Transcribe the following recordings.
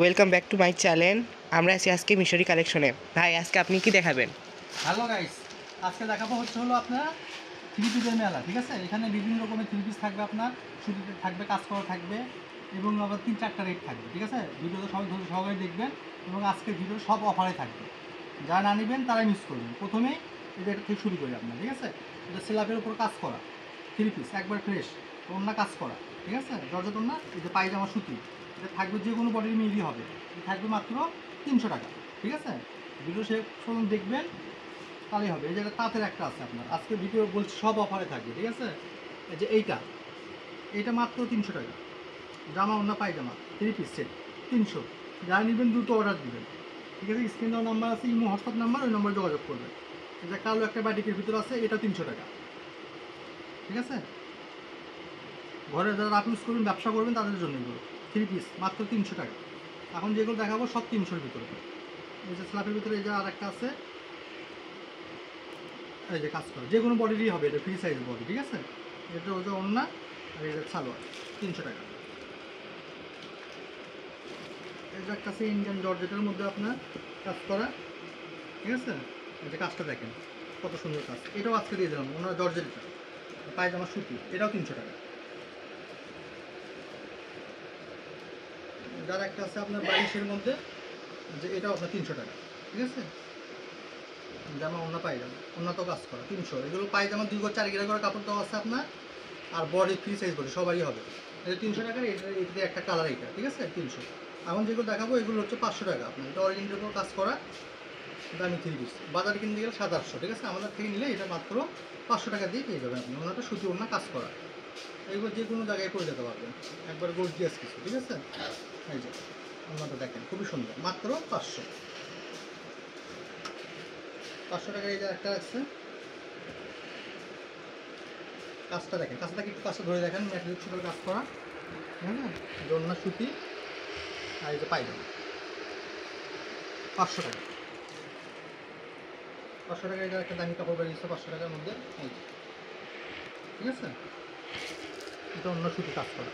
Welcome back to my channel. আমরা আছি আজকে মিশরি কালেকশনে। ভাই আজকে আপনি কি দেখাবেন? হ্যালো গাইস, আজকে দেখাবো হলো আপনার থ্রি পিসের মেলা। ঠিক আছে, এখানে বিভিন্ন রকমের থ্রি পিস থাকবে, আপনার সুতিতে থাকবে, কাজ করা থাকবে এবং আবার 3-4টা রেট থাকবে। ঠিক আছে, ভিডিওতে সবাই ধরে সহকারে দেখবেন এবং আজকের ভিডিও সব অফারে থাকবে। যারা না নেবেন তারাই মিস করবেন। প্রথমেই এটা থেকে শুরু করি আপনার। ঠিক আছে, এটা স্ল্যাবের উপর কাজ করা থ্রি পিস, একবার ফ্রেশ ওড়না কাজ করা। ঠিক আছে, জর্জেট ওড়না, এটা পায়জামা সুতি, এটা থাকবে যে কোনো বডির মিলই হবে। এটা থাকবে মাত্র 300 টাকা। ঠিক আছে, ভিডিও শেষ পর্যন্ত দেখবেন তাহলেই হবে। এই যে তাঁতের একটা আছে আপনার, আজকে ভিডিও বলছি সব অফারে থাকবে। ঠিক আছে, এই যে এইটা মাত্র 300 টাকা। জামা ওড়না পায়জামা থ্রি পিস সেট 300। যারা নেবেন দ্রুত অর্ডার দিবেন। ঠিক আছে, স্ক্রিন দেওয়ার নাম্বার আছে, ইমো হোয়াটসঅ্যাপ নাম্বার, ওই নম্বরে যোগাযোগ করবেন। এই যে কালো একটা বাটিকের ভিতর আছে, এটা 300 টাকা। ঠিক আছে, ঘরে যারা রাফ ইউজ করবেন, ব্যবসা করবেন, তাদের জন্য এগুলো থ্রি পিস মাত্র 300 টাকা। এখন যেগুলো দেখাবো সব 300-র ভিতরে। এই যে স্ল্যাপের ভিতরে এই যে আর একটা আছে, এই যে কাজ করে যে কোনো বডিরই হবে, এটা ফ্রি সাইজ বডি। ঠিক আছে, এটা হচ্ছে ওড়না আর এটা সালোয়ার 300 টাকা। এই যে একটা আছে ইন্ডিয়ান জর্জেটের মধ্যে আপনার কাজ করা। ঠিক আছে, এই যে কাজটা দেখেন কত সুন্দর কাজ, এটাও আজকে দিয়ে দিলাম। ওনার জর্জেটটা পায়জামা সুতি, এটাও 300 টাকা। যার একটা আছে আপনার 22-এর মধ্যে, যে এটাও আপনার 300 টাকা। ঠিক আছে, জামা ওড়না পায়জামা, ওড়নাতেও কাজ করা 300। এগুলো পায়জামা 2 গজ 4 গিরা করে কাপড় দেওয়া আছে আপনার, আর বডি ফ্রি সাইজ বডি সবারই হবে। এটা 300 টাকার, এটাতে একটা কালার এইটা। ঠিক আছে, 300। এখন যেগুলো দেখাবো এগুলো হচ্ছে 500 টাকা আপনার। এটা অরিজিনাল উপর কাজ করা দামি থ্রি পিস, বাজারে কিনতে গেলে 700-800। ঠিক আছে, আমাদের থেকে নিলে এটা মাত্র 500 টাকা দিয়ে পেয়ে যাবেন আপনি। ওনাটা সুতি ওড়না কাজ করা, এগুলো যে কোনো জায়গায় পরে যেতে পারবেন, একবার গর্জিয়াস কিছু। ঠিক আছে, এই যে ওনাটা দেখেন খুবই সুন্দর, মাত্র 500 টাকার। এই যে একটা আছে, কাজটা দেখেন, কাজটা একটু কাজটা ধরে দেখেন, ম্যাট্রিক সুতোর কাজ করা। হ্যাঁ, জন্না সুতি, আর এই যে পায়জামা 500 টাকা। 500 টাকা, এটা একটা দামি কাপড় বেরিয়েছে 500 টাকার মধ্যে। এই যে, ঠিক আছে, এটা অন্য সুতি কাজ করা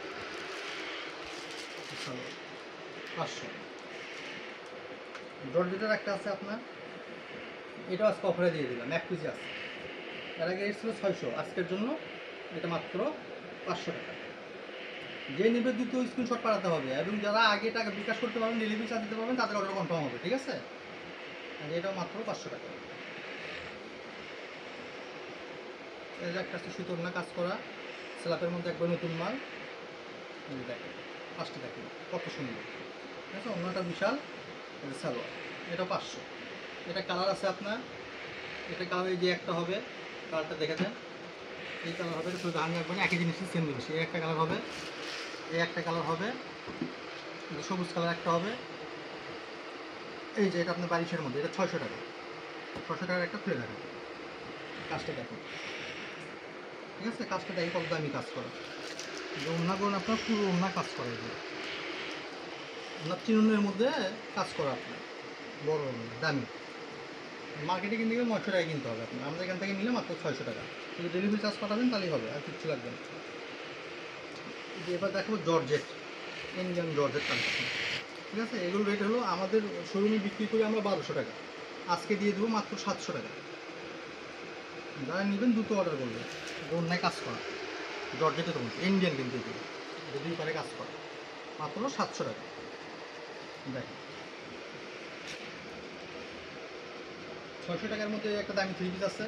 500। জর্জেটের একটা আছে আপনার, এটাও আজকে অফারে দিয়ে দিলাম, 1 পিস আছে। এর আগে এসেছিল 600, আজকের জন্য এটা মাত্র 500 টাকা। যে নেবে দ্রুত স্ক্রিনশট পাঠাতে হবে, এবং যারা আগে টাকা বিকাশ করতে পারবেন, ডেলিভারি চার্জ দিতে পারবেন, তাদের অর্ডার কনফার্ম হবে। ঠিক আছে, আর এটাও মাত্র 500 টাকা। এই যে একটা সুতোর না কাজ করা, স্ল্যাপের মধ্যে একবার নতুন মাল। দেখেন ফার্স্টে দেখেন কত সুন্দর। ঠিক আছে, অন্যটা বিশাল। সালোয়ার, এটা 500। এটা কালার আছে আপনার, এটা কালার এই যে একটা হবে, কালারটা দেখেছেন, এই কালার হবে, শুধু আমি একবার একই জিনিসই সেম জিনিস। এই একটা কালার হবে, এই একটা কালার হবে, সবুজ কালার একটা হবে। এই যে এটা আপনার 22-এর মধ্যে, এটা 600 টাকা। 600 টাকার একটা খুলে রাখেন, কাজটা দেখুন। ঠিক আছে, কাজটা দেখে কত দামি কাজ করা। যে ওড়নাগুলো আপনার পুরো ওড়না কাজ করা, এগুলো ওনার চিরুনের মধ্যে কাজ করা আপনার, বড় ওড়না দামি। মার্কেটে কিনতে গেলে 900 টাকা কিনতে হবে আপনার, আমাদের এখান থেকে নিলে মাত্র 600 টাকা। যদি ডেলিভারি চার্জ পাঠাবেন তাহলেই হবে, আর কিচ্ছু লাগবে না। এবার দেখো জর্জেট, ইন্ডিয়ান জর্জেট কালেকশন। ঠিক আছে, এগুলো রেট হলো, আমাদের শোরুমে বিক্রি করি আমরা 1200 টাকা, আজকে দিয়ে দেবো মাত্র 700 টাকা। যারা নেবেন দ্রুত অর্ডার করবেন। অন্যায় কাজ করা জর্জেটের মধ্যে, ইন্ডিয়ান কিন্তু এগুলো, যদি পারে কাজ করা, মাত্র 700 টাকা। দেখেন 600 টাকার মধ্যে একটা দামি থ্রি পিস আছে,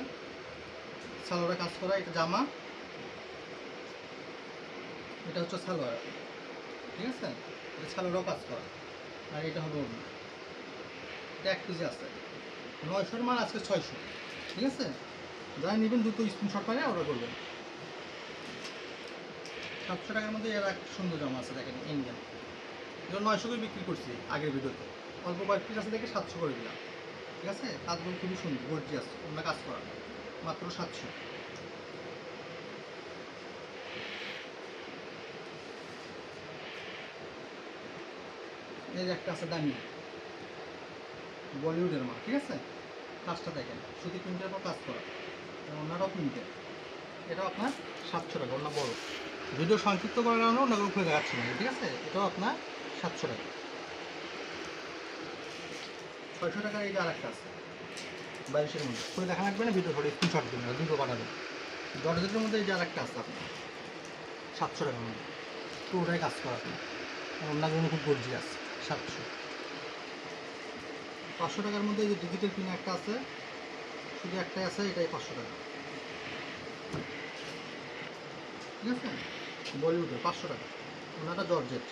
সালোয়ারে কাজ করা, এটা জামা, এটা হচ্ছে সালোয়ার। ঠিক আছে, এটা সালোয়ারও কাজ করা, আর এটা হবে ওড়না। এটা 1 পিসে আছে, 900-র মাল আজকে 600। ঠিক আছে, যারা নেবেন দ্রুত স্ক্রিনশট করে অর্ডার করবেন। 700 টাকার মধ্যে এর এক সুন্দর জামা আছে দেখেন, ইন্ডিয়ান, এটা 900 করে বিক্রি করছি আগের ভিডিওতে, অল্প কয়েক পিস আছে দেখে 700 করে দিলাম। ঠিক আছে, কাজগুলো খুবই সুন্দর, গর্জিয়াস, অন্য কাজ করা, মাত্র 700। এই যে একটা আছে দামি বলিউডের মাল। ঠিক আছে, কাজটা দেখেন, সুতি প্রিন্টের পর কাজ করা, অন্যটাও প্রিন্টের, এটাও আপনার 700 টাকা। অন্য বড় ভিডিও সংক্ষিপ্ত করার কারণে অন্যগুলো খুলে দেখাচ্ছি না। ঠিক আছে, এটাও আপনার 700 টাকা। 600 টাকার এই যে আরেকটা আছে 22-এর মধ্যে করে দেখা লাগবে না, ভিডিও করে স্ক্রিনশট দিন, দুটো পাঠাবেন। জর্জেটের মধ্যে এই যে আরেকটা আছে আপনার 700 টাকার মধ্যে, পুরোটাই কাজ করা আপনার, অন্যগুলো খুব গর্জিয়াস। 700। 500 টাকার মধ্যে এই যে ডিজিটাল পিন একটা আছে, শুধু একটাই আছে, এটাই 500 টাকা। ঠিক আছে, বলিউডের 500 টাকা, ওনাটা জর্জেট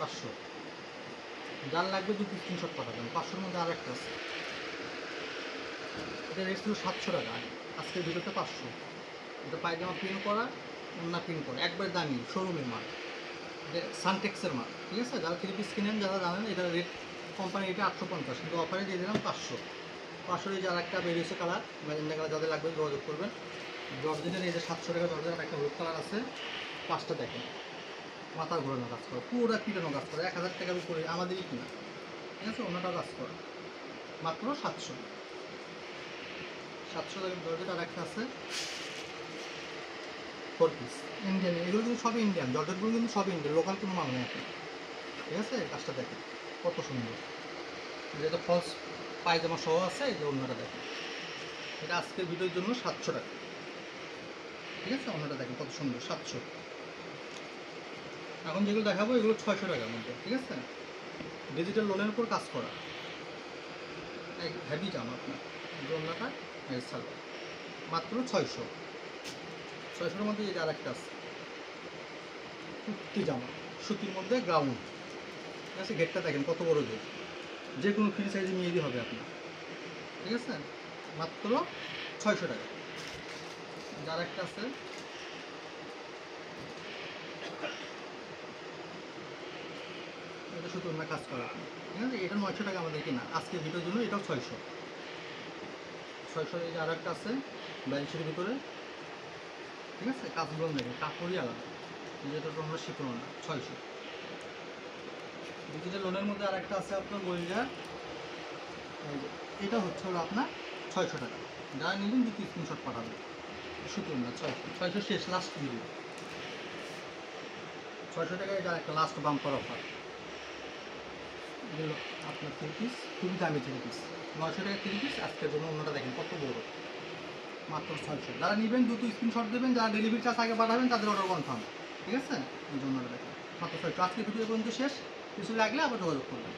500। যার লাগবে দুটো স্ক্রিনশট পাঠাবেন। 500-এর মধ্যে আর একটা আছে, এটা রেট ছিল 700 টাকা, আজকের ভিডিওতে 500। এটা পায়জামা প্রিন্ট করা, ওন্না প্রিন্ট করা, একবার দামি শোরুমের মাল, এটা সানটেক্সের মাল। ঠিক আছে, যারা 3 পিস কিনেন যারা জানেন, এটা রেট কোম্পানি এটা 850, কিন্তু অফারে দিয়ে দিলাম 500। 500 এই যে আর একটা বেরিয়েছে কালার, ম্যাজেন্ডা কালার, যাদের লাগবে যোগাযোগ করবেন। জর্জেটের এই যে 700 টাকা জর্জেটের একটা হলুদ কালার আছে, 5টা দেখেন, মাথা ঘোরানো কাজ করে, পুরোটা পিটানো কাজ করে, 1000 টাকার উপরে আমাদেরই কিনা। ঠিক আছে, ওনাটাও কাজ করে, মাত্র 700। 700 টাকার জর্জেট আর একটা আছে 4 পিস ইন্ডিয়ান, এগুলো কিন্তু সবই ইন্ডিয়ান, জর্জেটগুলো কিন্তু সবই ইন্ডিয়ান, লোকাল কোনো মাল নেই এখন। ঠিক আছে, কাজটা দেখেন কত সুন্দর, যেটা ফলস পায়জামা সহ আছে, এই যে অন্যটা দেখেন, এটা আজকের ভিডিওর জন্য 700 টাকা। ঠিক আছে, অন্যটা দেখেন কত সুন্দর, 700। এখন যেগুলো দেখাবো এগুলো 600 টাকার মধ্যে। ঠিক আছে, ডিজিটাল লোনের উপর কাজ করা, হেভি জামা আপনার, অন্যটা সালোয়ার, মাত্র 600। 600-এর মধ্যে এই যে আর একটা আছে কুর্তি জামা, সুতির মধ্যে গ্রাউন্ড। ঠিক আছে, গেটটা দেখেন কত বড় গেট, যে কোনো ফ্রি সাইজে নিয়ে দিয়ে হবে আপনার। ঠিক আছে, মাত্র 600 টাকা। যার একটা আছে এটা শুধু আমরা কাজ করা। ঠিক আছে, এটা 900 টাকা আমাদের কিনা, আজকে ভিডিওর জন্য এটাও 600। 600 এই যে আর একটা আছে 22-এর ভিতরে। ঠিক আছে, কাজগুলো দেখেন, কাপড়ই আলাদা, যেটা তো আমরা শিখুন না। 600। ডিজিটাল লোনের মধ্যে আর একটা আছে আপনার বইটা, এটা হচ্ছে হলো আপনার 600 টাকা। যারা নেবেন দুটো স্ক্রিনশট পাঠাবেন, শুধু না 600 শেষ, লাস্ট ভিডিও 600 টাকায়। এটা একটা লাস্ট বাম্পার অফার, এগুলো আপনার 3 পিস, খুবই দামি 3 পিস, 900 টাকা 3 পিস আজকের জন্য। অন্যটা দেখেন কত বড়, মাত্র 600। যারা নেবেন দুটো স্ক্রিনশট দেবেন, যারা ডেলিভারি চার্জ আগে পাঠাবেন তাদের অর্ডার কনফার্ম। ঠিক আছে, এই জন্য দেখেন মাত্র 600। আজকে ভিডিও পর্যন্ত শেষ, কিছু লাগলে আবার যোগাযোগ করবেন।